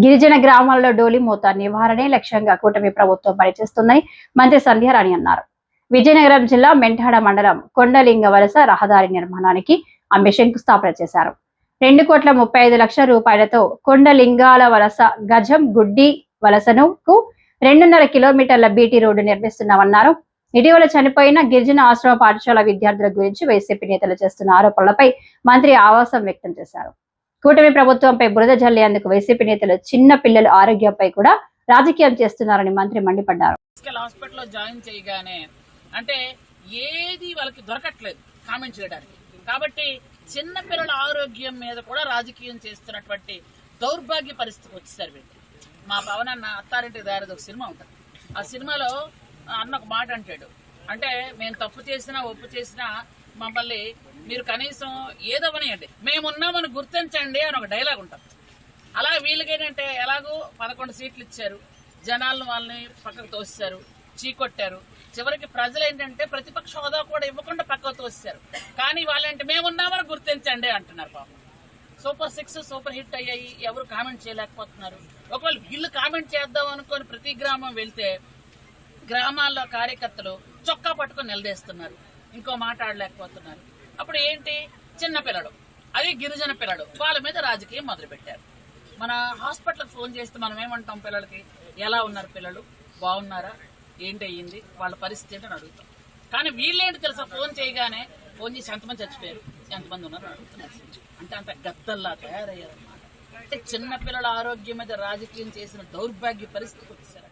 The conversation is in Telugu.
గిరిజన గ్రామాల్లో డోలి మోత నివారణే లక్ష్యంగా కూటమి ప్రభుత్వం పనిచేస్తుందని మంత్రి సంధ్యారాణి అన్నారు. విజయనగరం జిల్లా మెంటాడ మండలం కొండలింగ వలస రహదారి నిర్మాణానికి ఆమె శంకుస్థాపన చేశారు. 2,35,00,000 రూపాయలతో కొండలింగాల వలస గజం గుడ్డి వలసను 2.5 కిలోమీటర్ల బీటీ రోడ్డు నిర్మిస్తున్నామన్నారు. ఇటీవల చనిపోయిన గిరిజన ఆశ్రమ పాఠశాల విద్యార్థుల గురించి వైసీపీ నేతలు చేస్తున్న ఆరోపణలపై మంత్రి ఆవాసం వ్యక్తం చేశారు. కూటమి ప్రభుత్వంపై బురద జల్లేందుకు వైసీపీ నేతలు చిన్న పిల్లల ఆరోగ్యంపై కూడా రాజకీయం చేస్తున్నారని మంత్రి మండిపడ్డారు. హాస్పిటల్లో జాయిన్ చేయగానే అంటే ఏది వాళ్ళకి దొరకట్లేదు కామెంట్ చేయడానికి, కాబట్టి చిన్న పిల్లల ఆరోగ్యం మీద కూడా రాజకీయం చేస్తున్నటువంటి దౌర్భాగ్య పరిస్థితికి వచ్చేసారు వీళ్ళు. మా పవన్ అన్న అత్తారింటి దారిది ఒక సినిమా ఉంటుంది. ఆ సినిమాలో అన్న ఒక మాట అంటాడు, అంటే మేము తప్పు చేసినా ఒప్పు చేసినా మమ్మల్ని మీరు కనీసం ఏదో పనియండి, మేమున్నామని గుర్తించండి అని ఒక డైలాగ్ ఉంటుంది. అలా వీళ్ళకేంటంటే ఎలాగో 11 సీట్లు ఇచ్చారు, జనాలను వాళ్ళని పక్కకు తోస్తారు, చీకొట్టారు. చివరికి ప్రజలు ఏంటంటే ప్రతిపక్ష హోదా కూడా ఇవ్వకుండా పక్కకు తోస్తారు. కానీ వాళ్ళంటే మేమున్నామని గుర్తించండి అంటున్నారు. పాపం సూపర్ 6 సూపర్ హిట్ అయ్యాయి, ఎవరు కామెంట్ చేయలేకపోతున్నారు. ఒకవేళ వీళ్ళు కామెంట్ చేద్దాం అనుకొని ప్రతి గ్రామం వెళ్తే గ్రామాల్లో కార్యకర్తలు చొక్కా పట్టుకొని నిలదీస్తున్నారు, ఇంకో మాట్లాడలేకపోతున్నారు. అప్పుడు ఏంటి, చిన్న పిల్లలు, అది గిరిజన పిల్లలు, వాళ్ళ మీద రాజకీయం మొదలుపెట్టారు. మన హాస్పిటల్కి ఫోన్ చేస్తే మనం ఏమంటాం, పిల్లలకి ఎలా ఉన్నారు, పిల్లలు బాగున్నారా, ఏంటి అయ్యింది, వాళ్ళ పరిస్థితి ఏంటని అడుగుతాం. కానీ వీళ్ళేంటి తెలుసా, ఫోన్ చేయగానే ఫోన్ చేసి ఎంతమంది చచ్చిపోయారు, ఎంతమంది ఉన్నారు అడుగుతున్నారు. అంటే అంత గద్దల్లా తయారయ్యారన్నమాట. అంటే చిన్న పిల్లల ఆరోగ్యం మీద రాజకీయం చేసిన దౌర్భాగ్య పరిస్థితికి వచ్చేసారు.